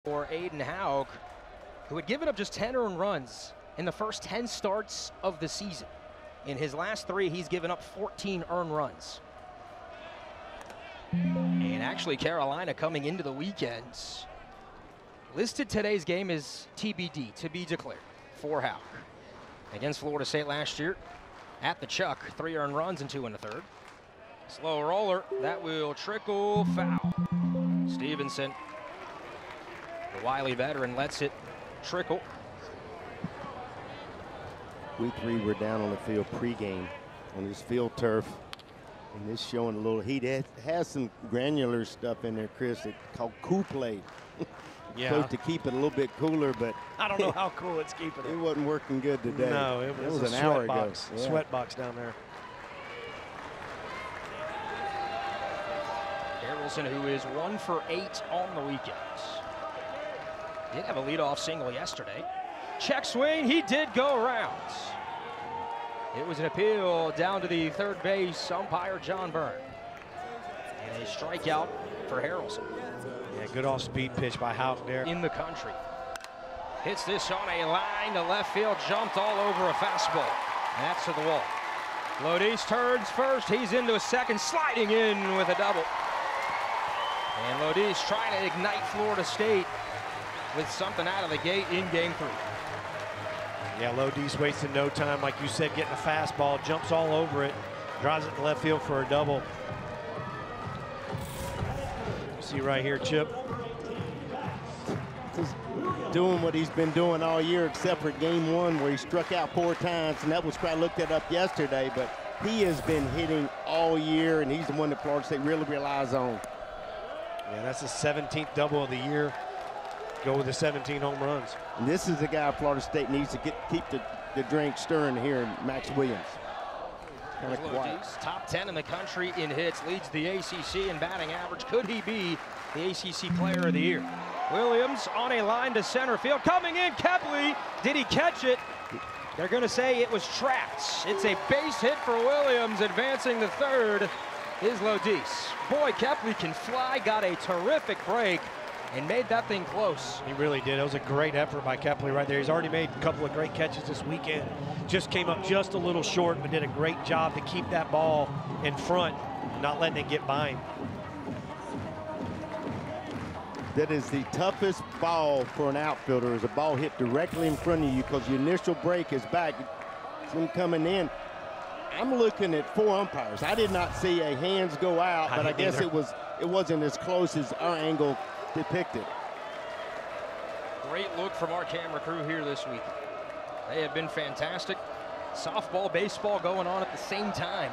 For Aiden Hauk, who had given up just 10 earned runs in the first 10 starts of the season. In his last 3, he's given up 14 earned runs. And actually, Carolina coming into the weekend listed today's game as TBD, to be declared, for Hauk. Against Florida State last year, at the Chuck, 3 earned runs and 2 1/3. Slow roller, that will trickle foul. Stevenson, the wily veteran, lets it trickle. We three were down on the field pregame on this field turf, and this showing a little heat. It has some granular stuff in there, Chris, called Kool-Aid. Yeah. Supposed to keep it a little bit cooler, but I don't know how cool it's keeping it. It wasn't working good today. No, it was an a hour sweat box. ago. Yeah. Sweat box down there. Harrelson, who is 1 for 8 on the weekend. Did have a leadoff single yesterday. Check swing, he did go around. It was an appeal down to the third base umpire, John Byrne. And a strikeout for Harrelson. Yeah, good off-speed pitch by Hauk there. In the country. Hits this on a line to left field, jumped all over a fastball. And that's to the wall. Lodis turns first, he's into a second, sliding in with a double. And Lodis trying to ignite Florida State with something out of the gate in game 3. Yeah, Lodis wasting no time, like you said, getting a fastball, jumps all over it, drives it to left field for a double. You see right here, Chip. Just doing what he's been doing all year, except for game 1 where he struck out 4 times, and that was I looked that up yesterday, but he has been hitting all year, and he's the one that Florida State really relies on. Yeah, that's the 17th double of the year. Go with the 17 home runs. And this is the guy Florida State needs to keep the drink stirring here, Max Williams. Kind of quiet. Top 10 in the country in hits, leads the ACC in batting average. Could he be the ACC Player of the Year? Williams on a line to center field, coming in, Kepley, did he catch it? They're going to say it was trapped. It's a base hit for Williams, advancing the third is Lodis. Boy, Kepley can fly, got a terrific break, and made that thing close. He really did. It was a great effort by Kepley right there. He's already made a couple of great catches this weekend. Just came up just a little short, but did a great job to keep that ball in front, not letting it get by him. That is the toughest ball for an outfielder, is a ball hit directly in front of you, because your initial break is back. It's him coming in. I'm looking at 4 umpires. I did not see a hands go out, but I guess it wasn't as close as our angle depicted. Great look from our camera crew here this week. They have been fantastic. Softball, baseball going on at the same time.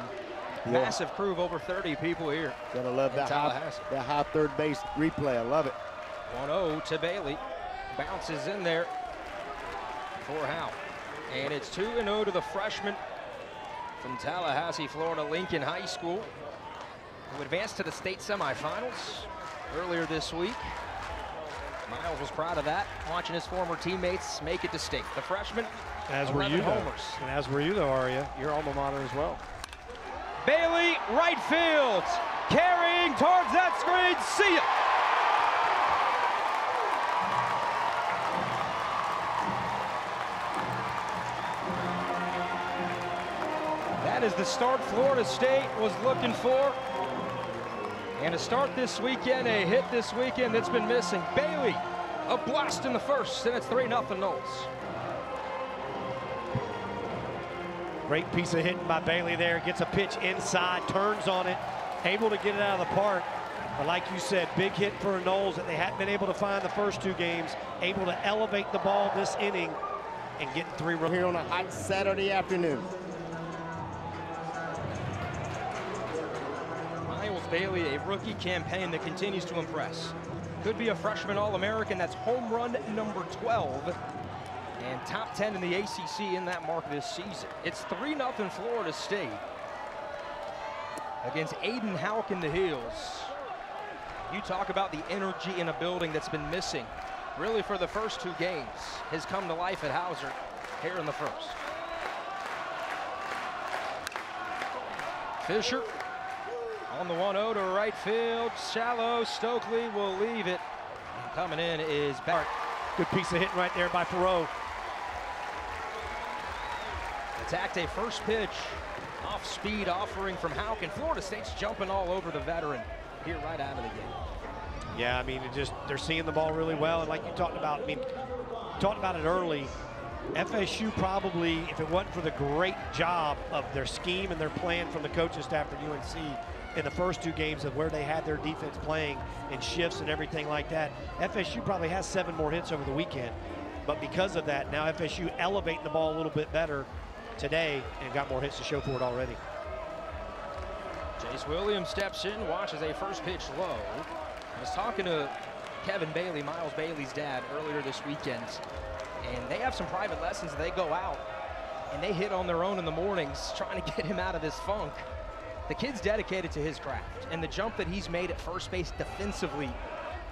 Yeah. Massive crew of over 30 people here. Gotta love that high third base replay. I love it. 1-0 to Bailey. Bounces in there for Hauk. And it's 2-0 to the freshman from Tallahassee, Florida, Lincoln High School, who advanced to the state semifinals earlier this week. Miles was proud of that, watching his former teammates make it to state. The freshman, as were you, homers. And as were you, though, Aria, your alma mater as well. Bailey, right field, carrying towards that screen. See ya. That is the start Florida State was looking for. And a start this weekend, a hit this weekend that's been missing. Bailey, a blast in the first, and it's 3-0 Knowles. Great piece of hitting by Bailey there. Gets a pitch inside, turns on it, able to get it out of the park. But like you said, big hit for Knowles that they hadn't been able to find the first 2 games. Able to elevate the ball this inning and get 3 runs. Here on a hot Saturday afternoon. Bailey, a rookie campaign that continues to impress. Could be a freshman All-American. That's home run number 12 and top 10 in the ACC in that mark this season. It's 3-0 Florida State against Aiden Hauk in the Hills. You talk about the energy in a building that's been missing really for the first 2 games has come to life at Hauser here in the first. Fisher on the 1-0 to right field, shallow. Stokely will leave it. Coming in is Bart. Good piece of hitting right there by Perot. Attacked a first pitch. Off speed offering from Houck, and Florida State's jumping all over the veteran here right out of the gate. Yeah, I mean, they're seeing the ball really well, and like you talked about, I mean, talked about it early. FSU probably, if it wasn't for the great job of their scheme and their plan from the coaching staff for UNC in the first 2 games of where they had their defense playing in shifts and everything like that, FSU probably has 7 more hits over the weekend. But because of that, now FSU elevating the ball a little bit better today and got more hits to show for it already. Chase Williams steps in, watches a first pitch low. I was talking to Kevin Bailey, Miles Bailey's dad, earlier this weekend, and they have some private lessons. They go out and they hit on their own in the mornings trying to get him out of this funk. The kid's dedicated to his craft, and the jump that he's made at first base defensively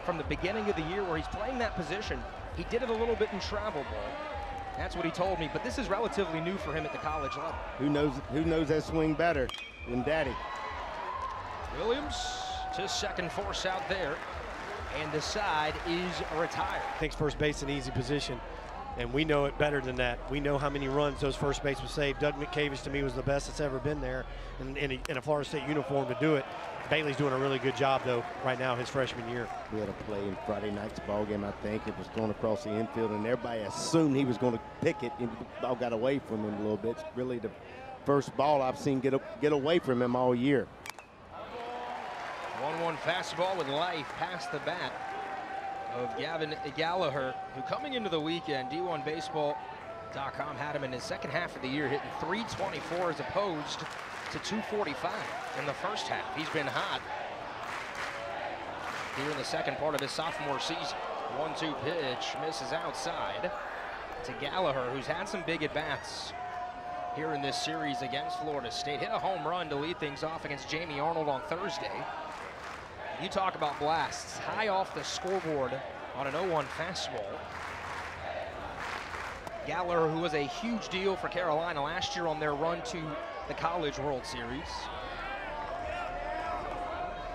from the beginning of the year where he's playing that position, he did it a little bit in travel ball. That's what he told me, but this is relatively new for him at the college level. Who knows that swing better than Daddy? Williams to second, force out there, and the side is retired. Thinks first base an easy position, and we know it better than that. We know how many runs those first basemen saved. Doug McCavish, to me, was the best that's ever been there in a Florida State uniform to do it. Bailey's doing a really good job, though, right now, his freshman year. We had a play in Friday night's ball game, I think. It was going across the infield, and everybody assumed he was going to pick it, and the ball got away from him a little bit. It's really the first ball I've seen get away from him all year. 1-1 fastball with life past the bat of Gavin Gallagher, who coming into the weekend, D1Baseball.com had him in his second half of the year hitting .324 as opposed to .245 in the first half. He's been hot here in the second part of his sophomore season. 1-2 pitch, misses outside to Gallagher, who's had some big at-bats here in this series against Florida State. Hit a home run to lead things off against Jamie Arnold on Thursday. You talk about blasts, high off the scoreboard on an 0-1 fastball. Gallagher, who was a huge deal for Carolina last year on their run to the College World Series.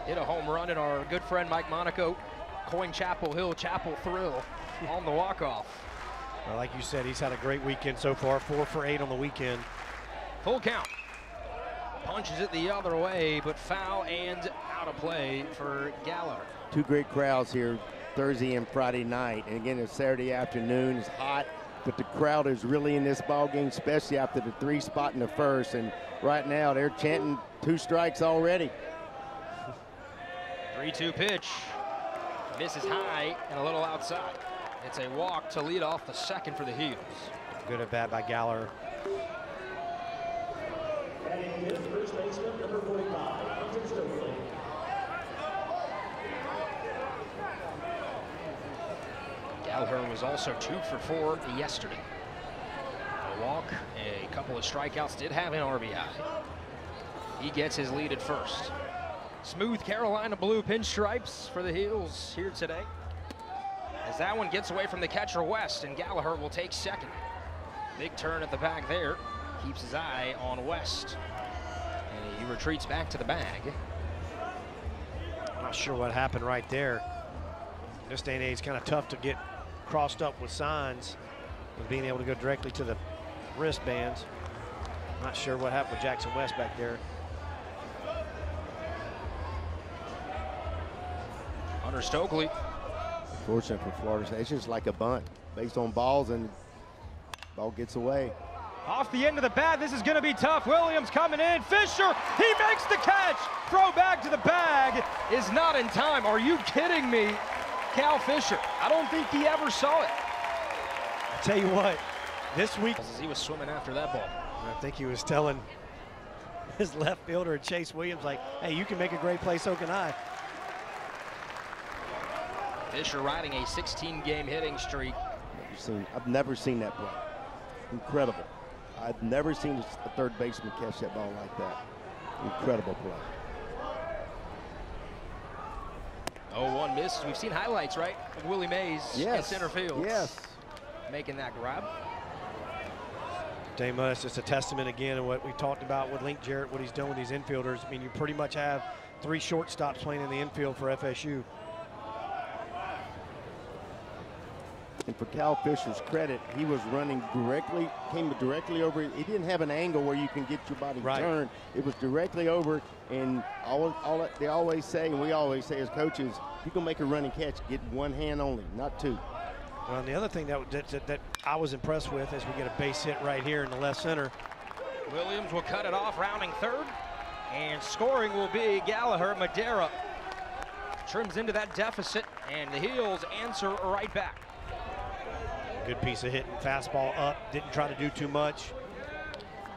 Hit a home run, and our good friend Mike Monaco coined Chapel Hill Chapel Thrill on the walk-off. Well, like you said, he's had a great weekend so far, 4 for 8 on the weekend. Full count. Punches it the other way, but foul and out of play for Gallagher. 2 great crowds here Thursday and Friday night. And again, it's Saturday afternoon. It's hot, but the crowd is really in this ball game, especially after the 3 spot in the first. And right now, they're chanting 2 strikes already. 3-2 pitch. Misses high and a little outside. It's a walk to lead off the second for the Heels. Good at bat by Gallagher. First baseman, number 45, Gallagher was also 2 for 4 yesterday. A walk, a couple of strikeouts, did have an RBI. He gets his lead at first. Smooth Carolina blue pinstripes for the Heels here today. As that one gets away from the catcher West, and Gallagher will take second. Big turn at the back there. Keeps his eye on West. And he retreats back to the bag. I'm not sure what happened right there. This day and age, kind of tough to get crossed up with signs, with being able to go directly to the wristbands. Not sure what happened with Jackson West back there. Hunter Stokely. Fortunate for Florida State, it's just like a bunt based on balls, and ball gets away. Off the end of the bat, this is going to be tough. Williams coming in. Fisher, he makes the catch. Throw back to the bag is not in time. Are you kidding me? Cal Fisher, I don't think he ever saw it. I tell you what, this week, As he was swimming after that ball. I think he was telling his left fielder, Chase Williams, like, hey, you can make a great play, so can I. Fisher riding a 16-game hitting streak. I've never seen that play. Incredible. I've never seen a third baseman catch that ball like that. Incredible play. 0-1 misses. We've seen highlights, right, of Willie Mays in center field. Yes. Making that grab. Damo, that's just a testament again of what we talked about with Link Jarrett, what he's done with these infielders. I mean, you pretty much have 3 shortstops playing in the infield for FSU. And for Cal Fisher's credit, he was running directly, came directly over. He didn't have an angle where you can get your body turned. It was directly over, and they always say, and we always say as coaches, if you can make a running catch, get one hand only, not two. Well, and the other thing that I was impressed with is we get a base hit right here in the left center. Williams will cut it off, rounding third, and scoring will be Gallagher. Madera trims into that deficit, and the Heels answer right back. Good piece of hitting, fastball up, didn't try to do too much.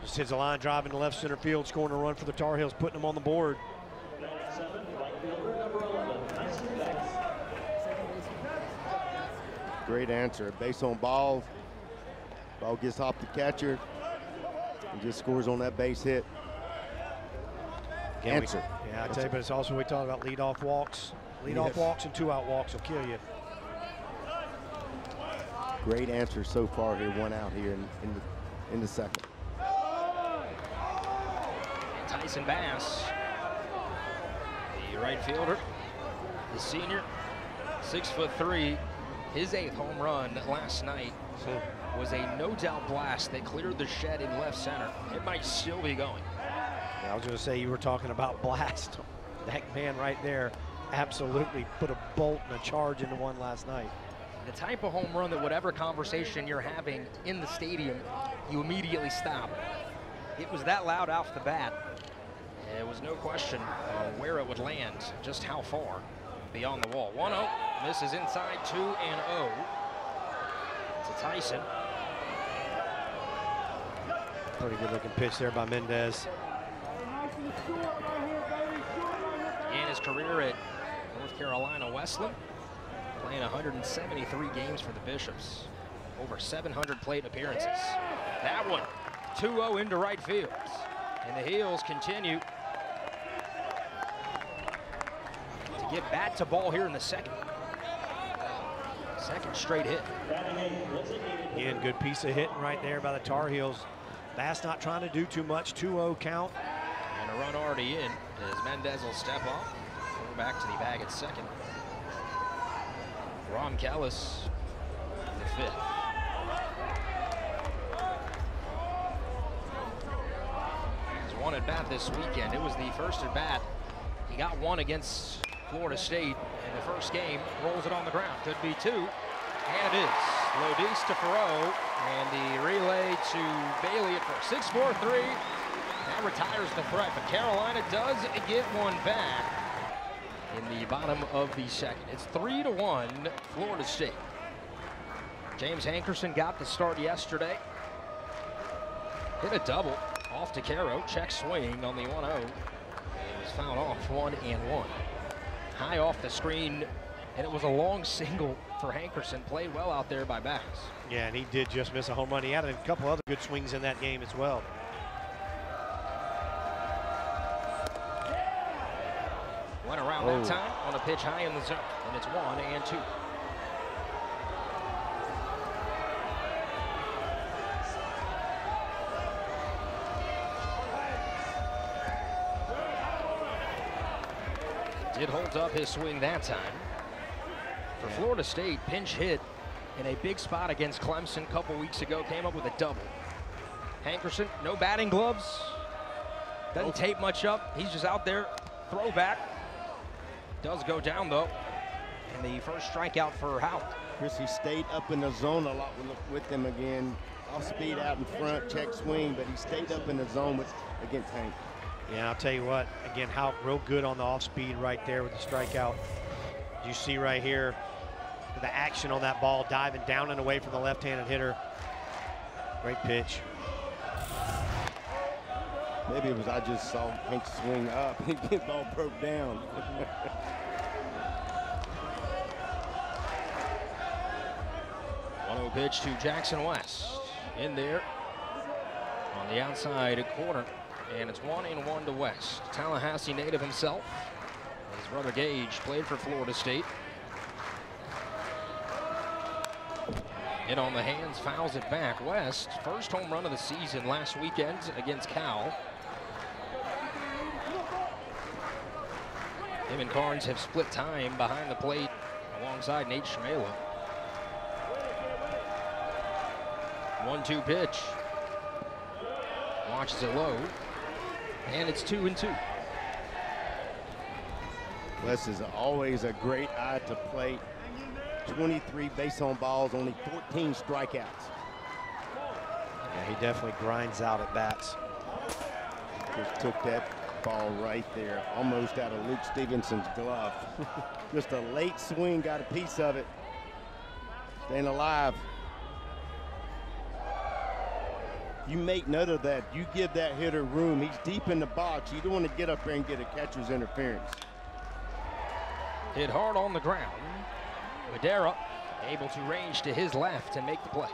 Just hits a line drive into left center field, scoring a run for the Tar Heels, putting them on the board. Great answer, base on ball. Ball gets off the catcher and just scores on that base hit. Answer. Yeah, I tell you, but it's also, we talked about leadoff walks. Leadoff walks and 2-out walks will kill you. Great answer so far here, one out here in the second. Tyson Bass, the right fielder, the senior, 6'3", his 8th home run last night was a no-doubt blast that cleared the shed in left center. It might still be going. Yeah, I was going to say, you were talking about blast. That man right there absolutely put a bolt and a charge into one last night. The type of home run that whatever conversation you're having in the stadium, you immediately stop. It was that loud off the bat. There was no question where it would land, just how far beyond the wall. 1-0, misses inside, 2-0 to Tyson. Pretty good looking pitch there by Mendez. In his career at North Carolina Wesleyan, playing 173 games for the Bishops, over 700 plate appearances. That one, 2-0 into right field. And the Heels continue to get bat to ball here in the second. Second straight hit. Again, good piece of hitting right there by the Tar Heels. Bass not trying to do too much, 2-0 count. And a run already in as Mendez will step off. Throw back to the bag at second. Ron Callis, the 5th. He's won at bat this weekend. It was the first at bat. He got one against Florida State in the first game. Rolls it on the ground. Could be 2. And it is. Lodis to Farrow. And the relay to Bailey at first. 6-4-3. That retires the threat. But Carolina does get one back in the bottom of the second. It's 3-1 Florida State. James Hankerson got the start yesterday. Hit a double off to Caro. Check swing on the 1-0. It was fouled off 1-1. High off the screen, and it was a long single for Hankerson. Played well out there by Bass. Yeah, and he did just miss a home run. He had a couple other good swings in that game as well. Went around that time on a pitch high in the zone, and it's 1-2. Did hold up his swing that time. For Florida State, pinch hit in a big spot against Clemson a couple weeks ago, came up with a double. Hankerson, no batting gloves, doesn't tape much up. He's just out there, throwback. Does go down though, and the first strikeout for Howard. Chris, he stayed up in the zone a lot with them again. Off speed out in front, check swing, but he stayed up in the zone against Hank. Yeah, I'll tell you what, again, Houck real good on the off speed right there with the strikeout. You see right here the action on that ball, diving down and away from the left-handed hitter. Great pitch. Maybe it was I just saw Hank swing up and the ball broke down. One-0 pitch to Jackson West. In there on the outside corner. And it's 1-1 to West. Tallahassee native himself. His brother Gage played for Florida State. In on the hands, fouls it back. West, first home run of the season last weekend against Cal. Him and Carnes have split time behind the plate alongside Nate Shmela. 1-2 pitch. Watches it low. And it's 2-2. Wes is always a great eye to plate. 23 base on balls, only 14 strikeouts. Yeah, he definitely grinds out at bats. Just took that ball right there, almost out of Luke Stevenson's glove. Just a late swing, got a piece of it. Staying alive. You make note of that. You give that hitter room. He's deep in the box. You don't want to get up there and get a catcher's interference. Hit hard on the ground. Madera able to range to his left and make the play.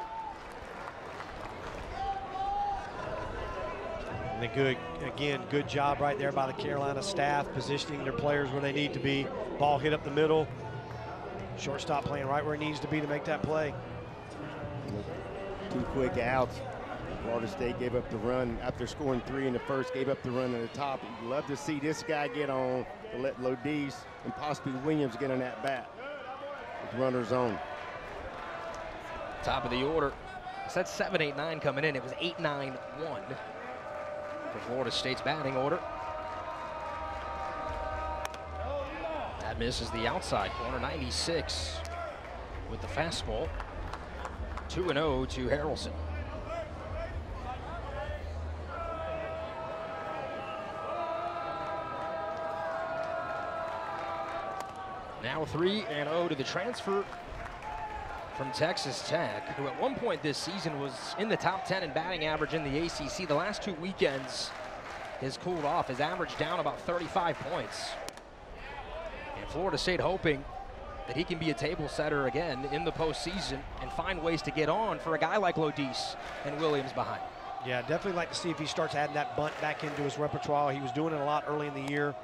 And the good job right there by the Carolina staff, positioning their players where they need to be. Ball hit up the middle. Shortstop playing right where he needs to be to make that play. 2 quick outs. Florida State gave up the run after scoring 3 in the first, gave up the run in the top. You'd love to see this guy get on to let Lodis and possibly Williams get on that bat with runners on. Top of the order. So that's 7-8-9 coming in. It was 8-9-1 for Florida State's batting order. That misses the outside corner. 96 with the fastball. 2-0 to Harrelson. Now 3-0 to the transfer from Texas Tech, who at one point this season was in the top 10 in batting average in the ACC. The last 2 weekends has cooled off, his average down about 35 points. And Florida State hoping that he can be a table setter again in the postseason and find ways to get on for a guy like Lodis and Williams behind. Yeah, definitely like to see if he starts adding that bunt back into his repertoire. He was doing it a lot early in the year.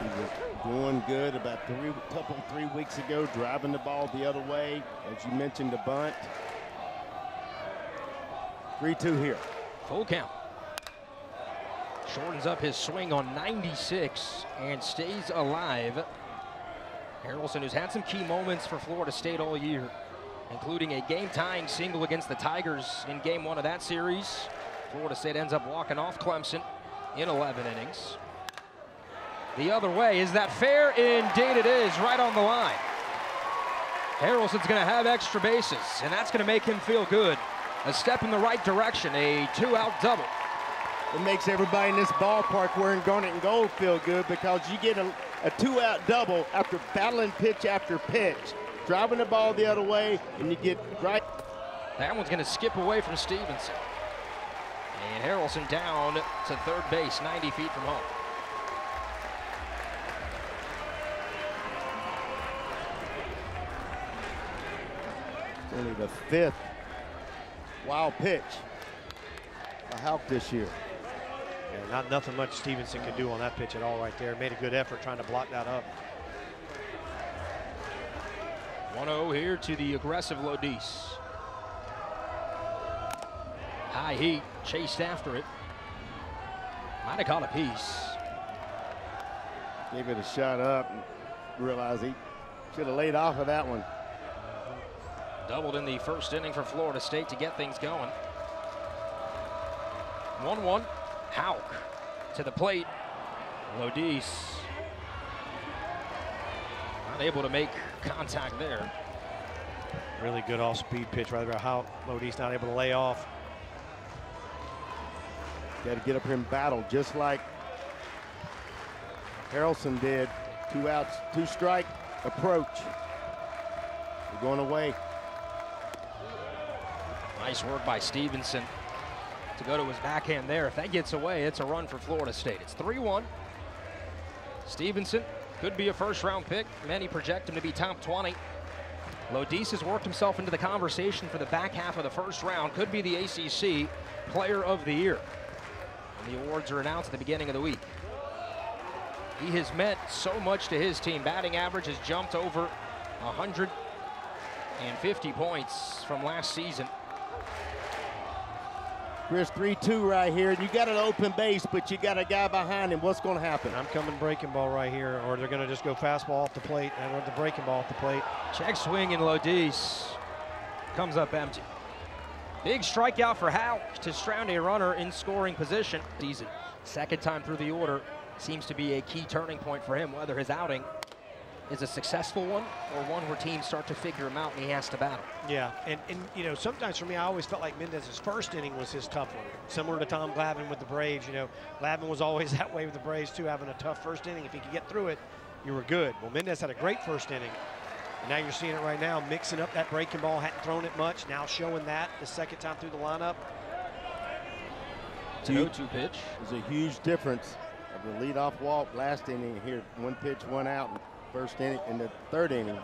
He was doing good about 3 weeks ago, driving the ball the other way. As you mentioned, the bunt. 3-2 here. Full count. Shortens up his swing on 96 and stays alive. Harrelson, who's had some key moments for Florida State all year, including a game-tying single against the Tigers in game 1 of that series. Florida State ends up walking off Clemson in 11 innings. The other way, is that fair? Indeed it is, right on the line. Harrelson's gonna have extra bases, and that's gonna make him feel good. A step in the right direction, a 2-out double. It makes everybody in this ballpark wearing garnet and gold feel good, because you get a 2-out double after battling pitch after pitch, driving the ball the other way, and you get right. That one's gonna skip away from Stevenson. And Harrelson down to third base, 90 feet from home. Only the 5th wild pitch by Houck this year. Yeah, nothing much Stevenson can do on that pitch at all right there. Made a good effort trying to block that up. 1-0 here to the aggressive Lodis. High heat, chased after it. Might have caught a piece. Gave it a shot up and realized he should have laid off of that one. Doubled in the first inning for Florida State to get things going. 1-1, Houck to the plate. Lodis not able to make contact there. Really good off-speed pitch right there. How Lodis not able to lay off. Got to get up here and battle, just like Harrelson did. 2 outs, 2 strike approach. We're going away. Nice work by Stevenson to go to his backhand there. If that gets away, it's a run for Florida State. It's 3-1. Stevenson could be a first-round pick. Many project him to be top 20. Lodis has worked himself into the conversation for the back half of the first round. Could be the ACC Player of the Year. And the awards are announced at the beginning of the week. He has meant so much to his team. Batting average has jumped over 150 points from last season. Chris, 3-2 right here. You got an open base, but you got a guy behind him. What's going to happen? I'm coming breaking ball right here, or they're going to just go fastball off the plate and the breaking ball off the plate. Check swing and Lodis comes up empty. Big strikeout for Hal to surround a runner in scoring position. Season. Second time through the order seems to be a key turning point for him, whether his outing is a successful one or one where teams start to figure him out and he has to battle. Yeah, and you know, sometimes for me, I always felt like Mendez's first inning was his tough one. Similar to Tom Glavine with the Braves, you know, Glavine was always that way with the Braves too, having a tough first inning. If he could get through it, you were good. Well, Mendez had a great first inning. And now you're seeing it right now, mixing up that breaking ball, hadn't thrown it much, now showing that the second time through the lineup. It's an 0-2 pitch. There's a huge difference of the leadoff walk last inning here, 1 pitch, 1 out. First inning in the third inning.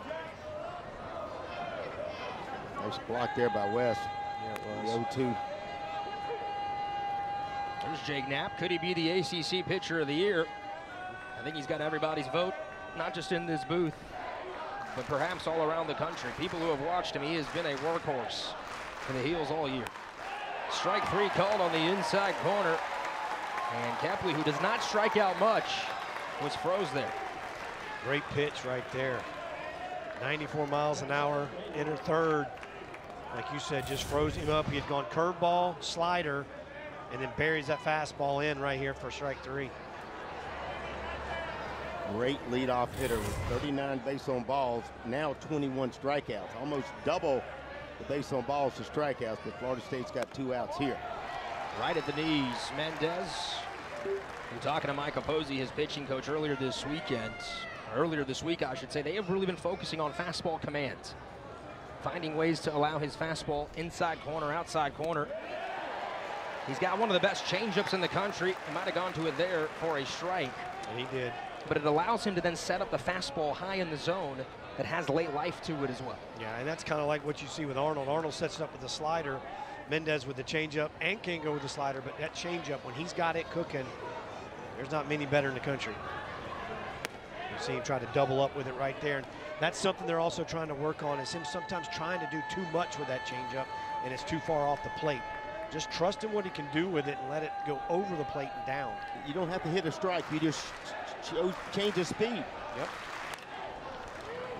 Nice block there by West. Yeah, it was. 0-2. There's Jake Knapp. Could he be the ACC Pitcher of the Year? I think he's got everybody's vote, not just in this booth, but perhaps all around the country. People who have watched him, he has been a workhorse for the Heels all year. Strike 3 called on the inside corner. And Kepley, who does not strike out much, was froze there. Great pitch right there. 94 miles an hour, enter third. Like you said, just froze him up. He had gone curveball, slider, and then buries that fastball in right here for strike 3. Great leadoff hitter with 39 base on balls, now 21 strikeouts, almost double the base on balls to strikeouts, but Florida State's got 2 outs here. Right at the knees, Mendez. We're talking to Mike Opposey, his pitching coach, earlier this week, I should say. They have really been focusing on fastball command, finding ways to allow his fastball inside corner, outside corner. He's got one of the best changeups in the country. He might have gone to it there for a strike. And he did. But it allows him to then set up the fastball high in the zone that has late life to it as well. Yeah, and that's kind of like what you see with Arnold. Arnold sets it up with the slider. Mendez with the changeup and can go with the slider, but that changeup, when he's got it cooking, there's not many better in the country. You see him try to double up with it right there. And that's something they're also trying to work on, is him sometimes trying to do too much with that changeup and it's too far off the plate. Just trust in what he can do with it and let it go over the plate and down. You don't have to hit a strike, you just change the speed. Yep.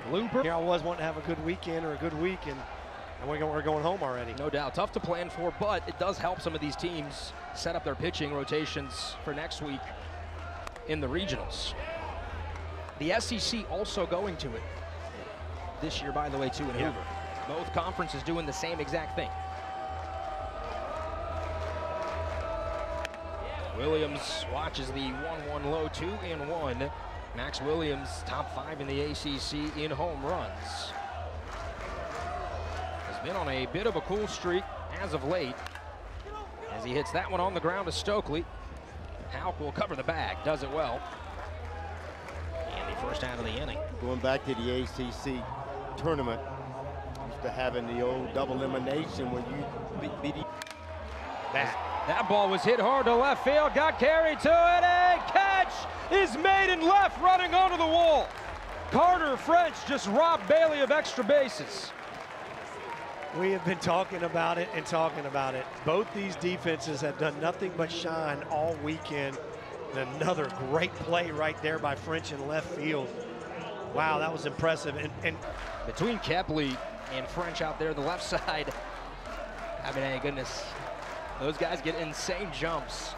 Looper. Here I was wanting to have a good weekend or a good week, and we're going home already. No doubt, tough to plan for, but it does help some of these teams set up their pitching rotations for next week in the regionals. The SEC also going to it this year, by the way, too, in Hoover. Both conferences doing the same exact thing. Williams watches the 1-1 low, 2-1. Max Williams, top 5 in the ACC in home runs. Has been on a bit of a cool streak as of late, as he hits that one on the ground to Stokely. Houck will cover the bag, does it well. And the first out of the inning. Going back to the ACC tournament, used to having the old double elimination when you beat That ball was hit hard to left field, got carried to it, and catch is made in left, running onto the wall. Carter French just robbed Bailey of extra bases. We have been talking about it and talking about it. Both these defenses have done nothing but shine all weekend. And another great play right there by French in left field. Wow, that was impressive. And between Kepley and French out there, the left side, I mean, hey, goodness, those guys get insane jumps.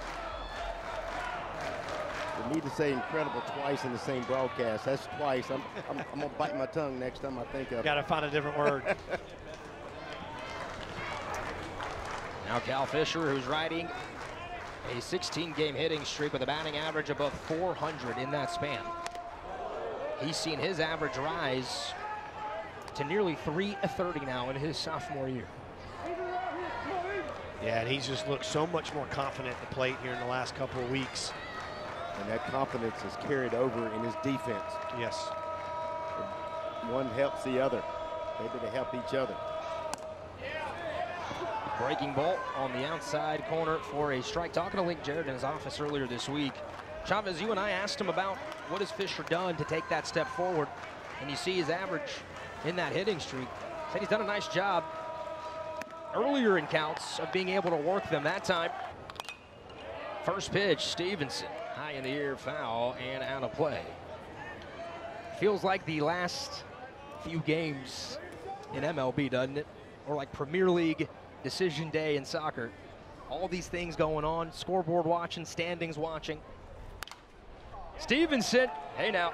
You need to say incredible twice in the same broadcast. That's twice. I'm gonna bite my tongue next time I think of it. Got to find a different word. Now Cal Fisher, who's riding a 16-game hitting streak with a batting average above 400 in that span. He's seen his average rise to nearly .330 now in his sophomore year. Yeah, and he's just looked so much more confident at the plate here in the last couple of weeks. And that confidence is carried over in his defense. Yes. One helps the other. Maybe they help each other. Breaking ball on the outside corner for a strike. Talking to Link Jarrett in his office earlier this week. Chavez, you and I asked him about what has Fisher done to take that step forward. And you see his average in that hitting streak. Said he's done a nice job earlier in counts of being able to work them that time. First pitch, Stevenson, high in the air, foul, and out of play. Feels like the last few games in MLB, doesn't it? Or like Premier League decision day in soccer. All these things going on, scoreboard watching, standings watching. Stevenson, hey now.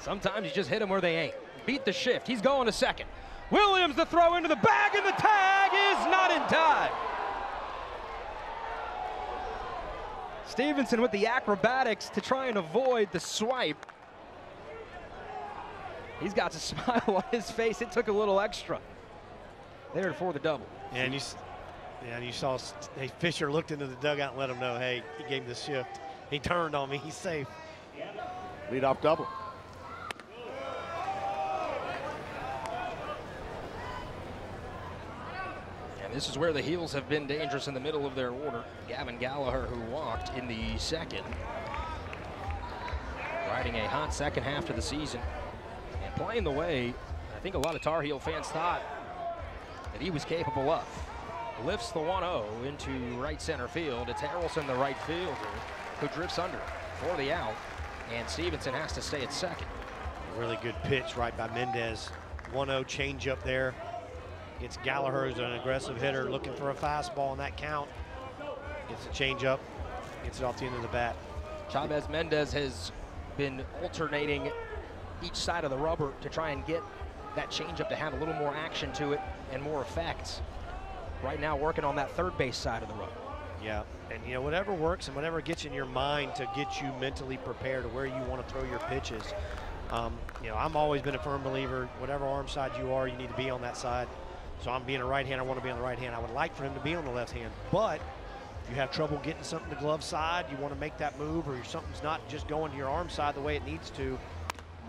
Sometimes you just hit them where they ain't. Beat the shift, he's going to second. Williams, the throw into the bag, and the tag is not in time. Stevenson with the acrobatics to try and avoid the swipe. He's got a smile on his face. It took a little extra there for the double. And you saw Fisher looked into the dugout and let him know, hey, he gave the shift. He turned on me, he's safe. Leadoff double. And this is where the Heels have been dangerous in the middle of their order. Gavin Gallagher, who walked in the second, riding a hot second half to the season and playing the way I think a lot of Tar Heel fans thought that he was capable of. Lifts the 1-0 into right center field. It's Harrelson, the right fielder, who drifts under for the out, and Stevenson has to stay at second. A really good pitch right by Mendez. 1-0 change up there. Gets Gallagher, who's an aggressive hitter, looking for a fastball on that count. Gets a change up, gets it off the end of the bat. Chavez Mendez has been alternating each side of the rubber to try and get that changeup to have a little more action to it and more effect. Right now working on that third base side of the rubber. Yeah, and you know, whatever works and whatever gets in your mind to get you mentally prepared to where you want to throw your pitches. You know, I'm always been a firm believer, whatever arm side you are, you need to be on that side. So I'm being a right hand, I want to be on the right hand. I would like for him to be on the left hand, but if you have trouble getting something to glove side, you want to make that move, or something's not just going to your arm side the way it needs to,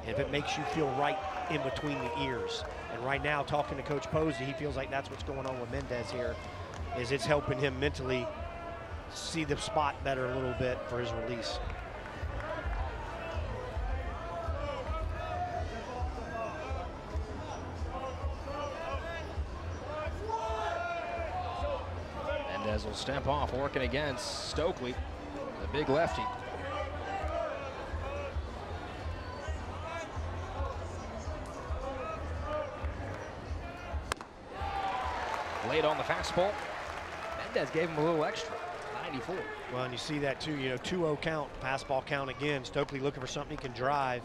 if it makes you feel right in between the ears. And right now, talking to Coach Posey, he feels like that's what's going on with Mendez here, is it's helping him mentally see the spot better a little bit for his release. Mendez will step off, working against Stokely, the big lefty. Late on the fastball. Mendez gave him a little extra, 94. Well, and you see that too, you know, 2-0 count, fastball count again. Stokely looking for something he can drive.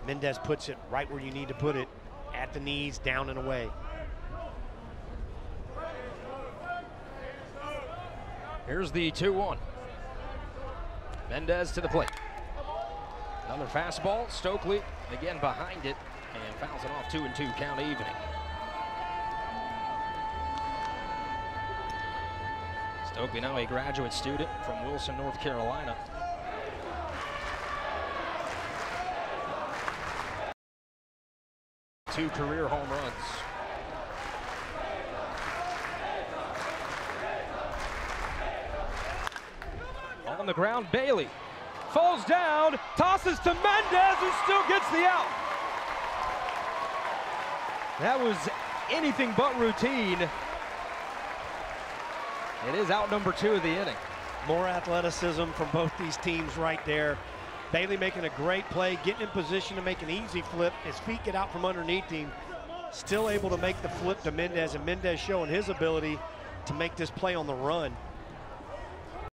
Mendez puts it right where you need to put it, at the knees, down and away. Here's the 2-1. Mendez to the plate. Another fastball. Stokely again behind it and fouls it off. 2-2 count evening. Stokely now a graduate student from Wilson, North Carolina. Two career home runs. On the ground, Bailey falls down, tosses to Mendez, who still gets the out. That was anything but routine. It is out number 2 of the inning. More athleticism from both these teams right there. Bailey making a great play, getting in position to make an easy flip. His feet get out from underneath him. Still able to make the flip to Mendez, and Mendez showing his ability to make this play on the run.